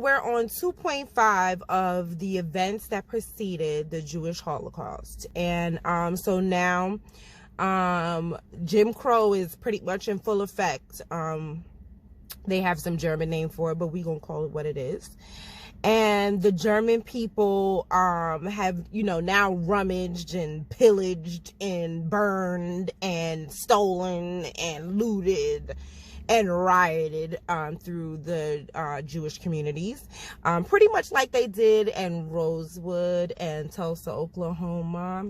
We're on 2.5 of the events that preceded the Jewish Holocaust. And so now Jim Crow is pretty much in full effect. They have some German name for it, but we're going to call it what it is. And the German people have, now rummaged and pillaged and burned and stolen and looted and rioted through the Jewish communities, pretty much like they did in Rosewood and Tulsa, Oklahoma.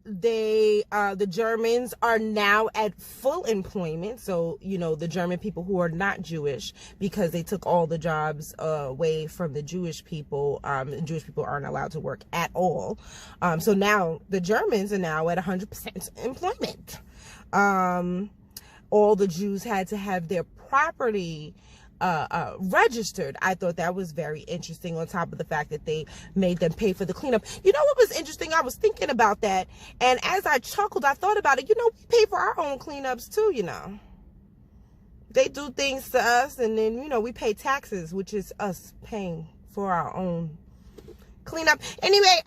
The Germans are now at full employment. So, the German people who are not Jewish, because they took all the jobs away from the Jewish people, and Jewish people aren't allowed to work at all. So now the Germans are now at 100% employment. All the Jews had to have their property registered. I thought that was very interesting, on top of the fact that they made them pay for the cleanup. You know what was interesting? I was thinking about that, and as I chuckled, I thought about it. We pay for our own cleanups too, They do things to us, and then, we pay taxes, which is us paying for our own cleanup. Anyway,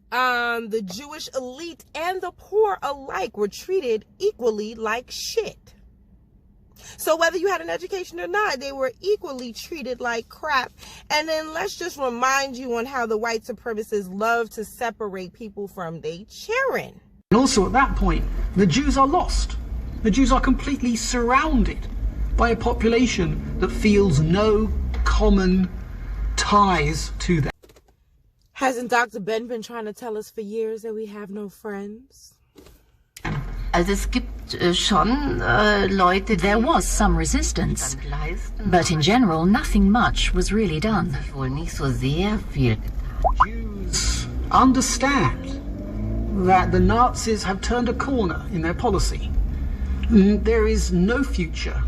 the Jewish elite and the poor alike were treated equally like shit. So whether you had an education or not, they were equally treated like crap. And then let's just remind you on how the white supremacists love to separate people from their children. And also at that point, the Jews are lost. The Jews are completely surrounded by a population that feels no common ties to them. Hasn't Dr. Ben been trying to tell us for years that we have no friends? There was some resistance, but in general, nothing much was really done. Jews understand that the Nazis have turned a corner in their policy. There is no future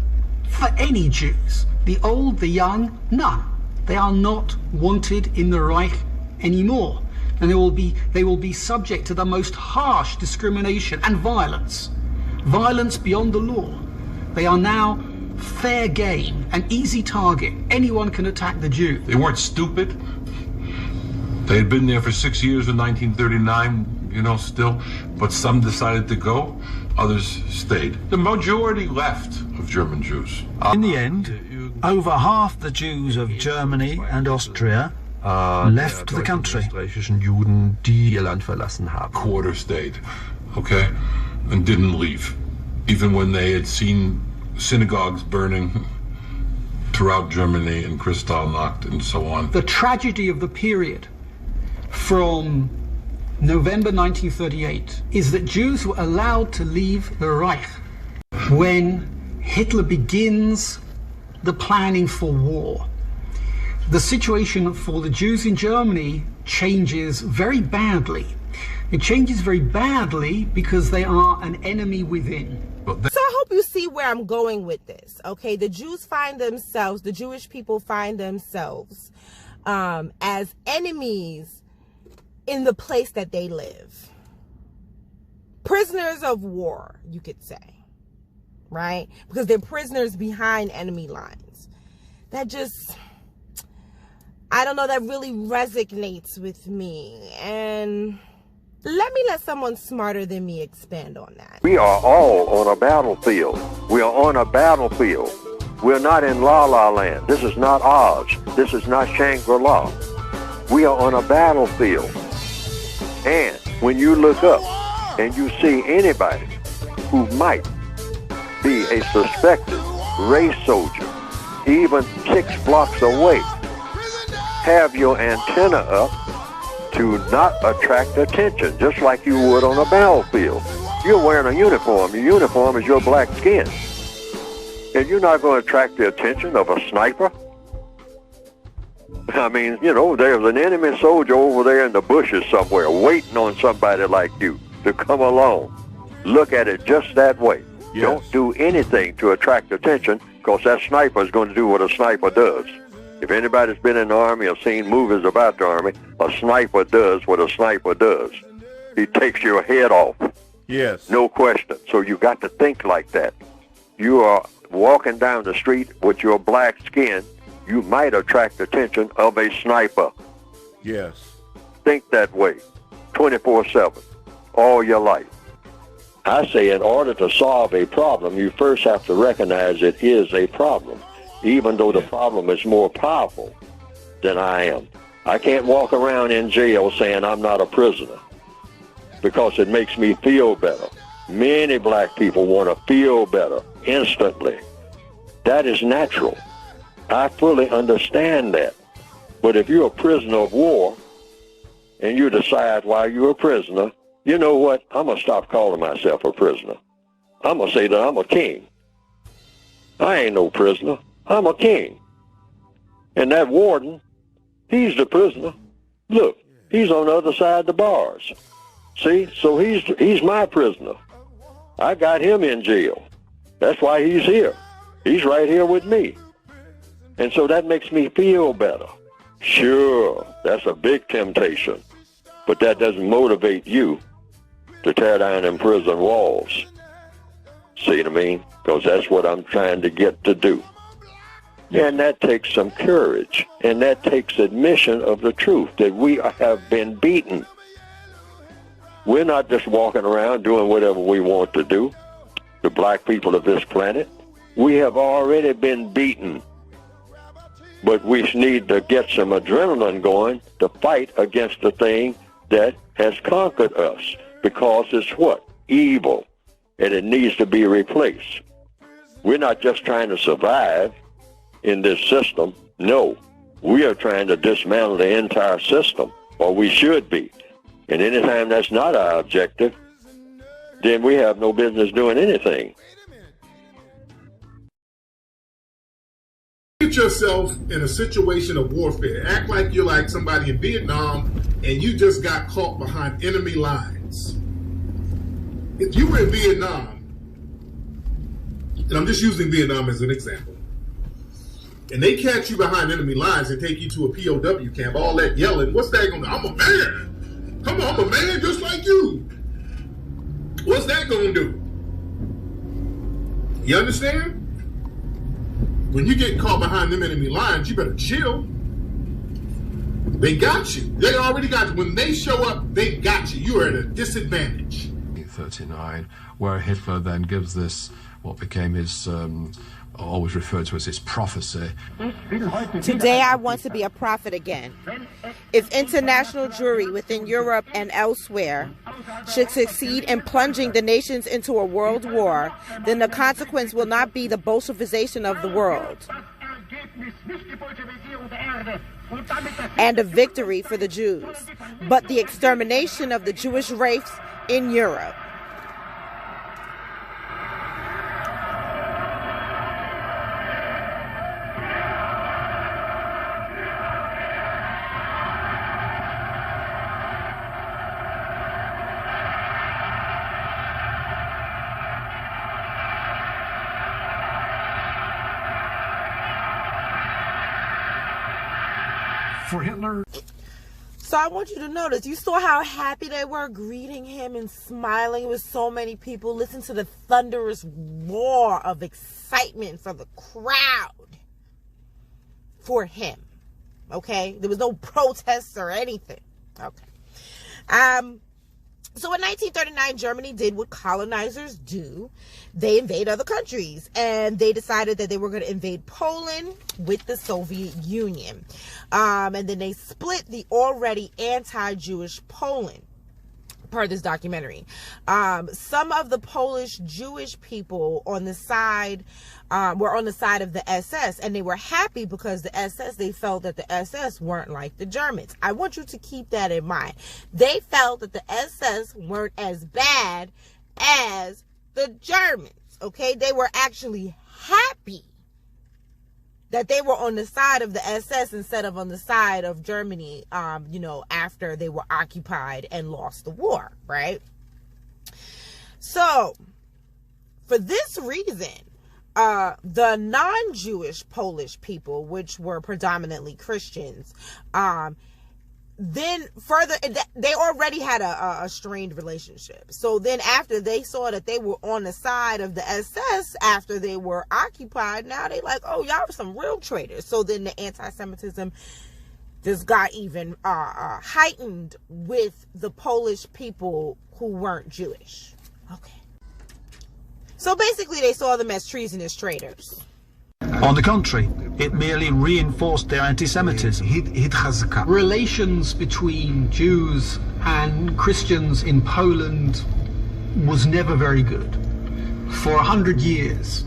for any Jews, the old, the young, none. They are not wanted in the Reich anymore. And they will be subject to the most harsh discrimination and violence beyond the law. They are now fair game, an easy target. Anyone can attack the Jew. They weren't stupid. They had been there for 6 years in 1939, still, but some decided to go, others stayed. The majority left of German Jews. In the end, over half the Jews of Germany and Austria left the country. Quarter stayed, okay, and didn't leave, even when they had seen synagogues burning throughout Germany and Kristallnacht and so on. The tragedy of the period from November 1938 is that Jews were allowed to leave the Reich when Hitler begins the planning for war. The situation for the Jews in Germany changes very badly. It changes very badly because they are an enemy within. So I hope you see where I'm going with this, okay? The Jews find themselves, the Jewish people find themselves as enemies in the place that they live. Prisoners of war, you could say, right? Because they're prisoners behind enemy lines. That just, I don't know, that really resonates with me. And let someone smarter than me expand on that. We are all on a battlefield. We are on a battlefield. We're not in La La Land. This is not Oz. This is not Shangri-La. We are on a battlefield. And when you look up and you see anybody who might be a suspected race soldier, even 6 blocks away, have your antenna up to not attract attention, just like you would on a battlefield. You're wearing a uniform. Your uniform is your black skin. And you're not going to attract the attention of a sniper. I mean, there's an enemy soldier over there in the bushes somewhere waiting on somebody like you to come along. Look at it just that way. Yes. Don't do anything to attract attention, because that sniper is going to do what a sniper does. If anybody's been in the Army or seen movies about the Army, a sniper does what a sniper does. He takes your head off. Yes. No question. So you got to think like that. You are walking down the street with your black skin, you might attract the attention of a sniper. Yes. Think that way, 24/7, all your life. I say in order to solve a problem, you first have to recognize it is a problem, even though the problem is more powerful than I am. I can't walk around in jail saying I'm not a prisoner because it makes me feel better. Many black people want to feel better instantly. That is natural. I fully understand that. But if you're a prisoner of war and you decide while you're a prisoner, you know what? I'm going to stop calling myself a prisoner. I'm going to say that I'm a king. I ain't no prisoner. I'm a king. And that warden, he's the prisoner. Look, he's on the other side of the bars. See? So he's my prisoner. I got him in jail. That's why he's here. He's right here with me. And so that makes me feel better. Sure, that's a big temptation. But that doesn't motivate you to tear down them prison walls. See what I mean? Because that's what I'm trying to get to do. And that takes some courage. And that takes admission of the truth that we have been beaten. We're not just walking around doing whatever we want to do. The black people of this planet, we have already been beaten. But we need to get some adrenaline going to fight against the thing that has conquered us. Because it's what? Evil. And it needs to be replaced. We're not just trying to survive in this system. No, we are trying to dismantle the entire system, or we should be. And anytime that's not our objective, then we have no business doing anything. Get yourself in a situation of warfare. Act like you're like somebody in Vietnam and you just got caught behind enemy lines. If you were in Vietnam, and I'm just using Vietnam as an example, and they catch you behind enemy lines and take you to a POW camp, all that yelling, what's that going to do? I'm a man. Come on, I'm a man just like you. What's that going to do? You understand? When you get caught behind them enemy lines, you better chill. They got you. They already got you. When they show up, they got you. You are at a disadvantage. 1939, where Hitler then gives this, what became his, always referred to as his prophecy. Today I want to be a prophet again. If international Jewry within Europe and elsewhere should succeed in plunging the nations into a world war, then the consequence will not be the Bolshevization of the world and a victory for the Jews, but the extermination of the Jewish race in Europe. For Hitler. So I want you to notice, you saw how happy they were greeting him and smiling with so many people. Listen to the thunderous roar of excitement from the crowd for him. Okay? There was no protests or anything. Okay. So in 1939, Germany did what colonizers do. They invade other countries, and they decided that they were going to invade Poland with the Soviet Union. And then they split the already anti-Jewish Poland, per this documentary. Some of the Polish Jewish people on the side were on the side of the SS, and they were happy because the SS, they felt that the SS weren't like the Germans. I want you to keep that in mind. They felt that the SS weren't as bad as the Germans, okay? They were actually happy that they were on the side of the SS instead of on the side of Germany, you know, after they were occupied and lost the war, right? So, for this reason, the non-Jewish Polish people, which were predominantly Christians, then further, they already had a strained relationship. So then after they saw that they were on the side of the SS after they were occupied, now they like, oh, y'all are some real traitors. So then the anti-Semitism just got even heightened with the Polish people who weren't Jewish. Okay. So basically they saw them as treasonous traitors. On the contrary, it merely reinforced their anti-Semitism. Relations between Jews and Christians in Poland was never very good. For 100 years,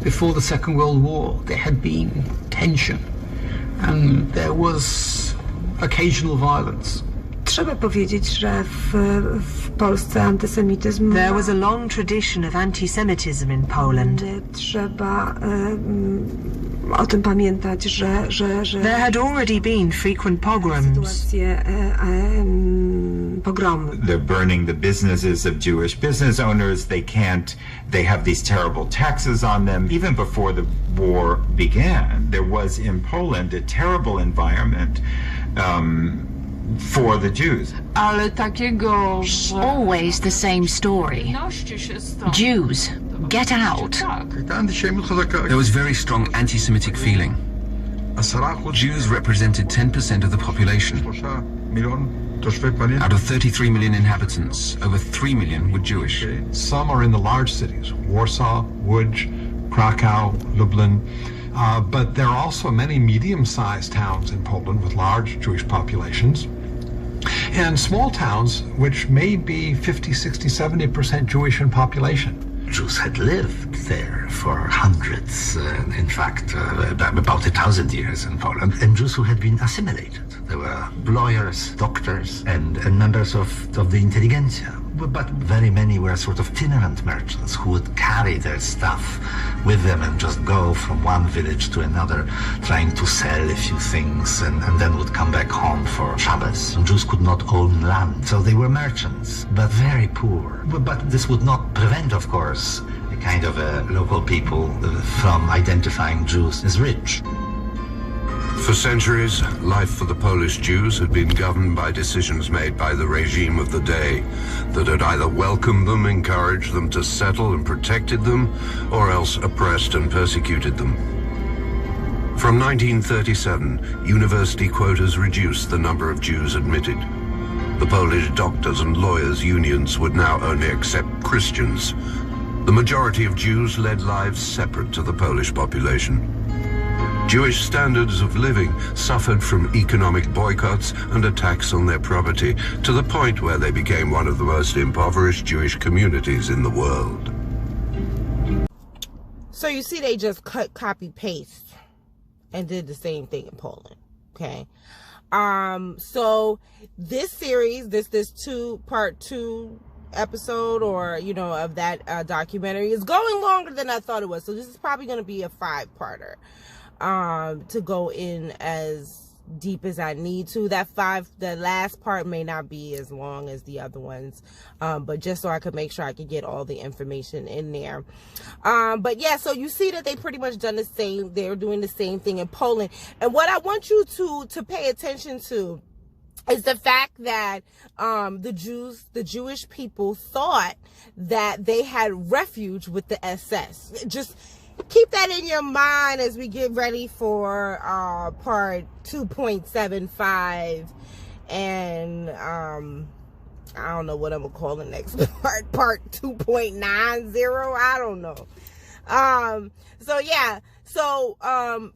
before the Second World War, there had been tension and there was occasional violence. Trzeba powiedzieć, że w Polsce antysemityzm... There was a long tradition of anti-Semitism in Poland. Trzeba o tym pamiętać, że There had already been frequent pogroms. Pogromy. They're burning the businesses of Jewish business owners. They have these terrible taxes on them. Even before the war began, there was in Poland a terrible environment for the Jews. Always the same story. Jews, get out. There was very strong anti-Semitic feeling. Jews represented 10% of the population. Out of 33 million inhabitants, over 3 million were Jewish. Some are in the large cities, Warsaw, Łódź, Krakow, Lublin. But there are also many medium-sized towns in Poland with large Jewish populations. And small towns which may be 50, 60, 70% Jewish in population. Jews had lived there for hundreds, in fact, about 1,000 years in Poland, and Jews who had been assimilated. There were lawyers, doctors, and members of the intelligentsia. But very many were sort of itinerant merchants who would carry their stuff with them and just go from one village to another, trying to sell a few things, and then would come back home for Shabbos. Jews could not own land, so they were merchants, but very poor. But this would not prevent, of course, a kind of local people from identifying Jews as rich. For centuries, life for the Polish Jews had been governed by decisions made by the regime of the day that had either welcomed them, encouraged them to settle and protected them, or else oppressed and persecuted them. From 1937, university quotas reduced the number of Jews admitted. The Polish doctors and lawyers' unions would now only accept Christians. The majority of Jews led lives separate to the Polish population. Jewish standards of living suffered from economic boycotts and attacks on their property, to the point where they became one of the most impoverished Jewish communities in the world. So you see, they just cut, copy, paste, and did the same thing in Poland. Okay. So this series, this part 2 episode, or of that documentary, is going longer than I thought it was. So this is probably going to be a 5-parter. To go in as deep as I need to. The last part may not be as long as the other ones, but just so I could make sure I could get all the information in there. But yeah, so you see that they pretty much done the same. They're doing the same thing in Poland. And what I want you to pay attention to is the fact that the Jewish people thought that they had refuge with the SS. Just keep that in your mind as we get ready for part 2.75 and I don't know what I'm gonna call the next part 2.90. I don't know. So yeah, so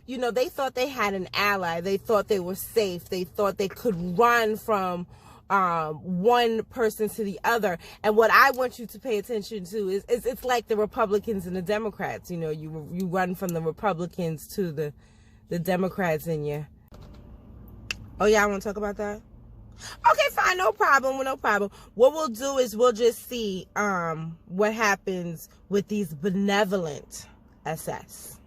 they thought they had an ally. They thought they were safe. They thought they could run from one person to the other. And what I want you to pay attention to is it's like the Republicans and the Democrats. You run from the Republicans to the Democrats, and oh yeah, I want to talk about that. Okay, fine, no problem. What we'll do is we'll just see what happens with these benevolent SS.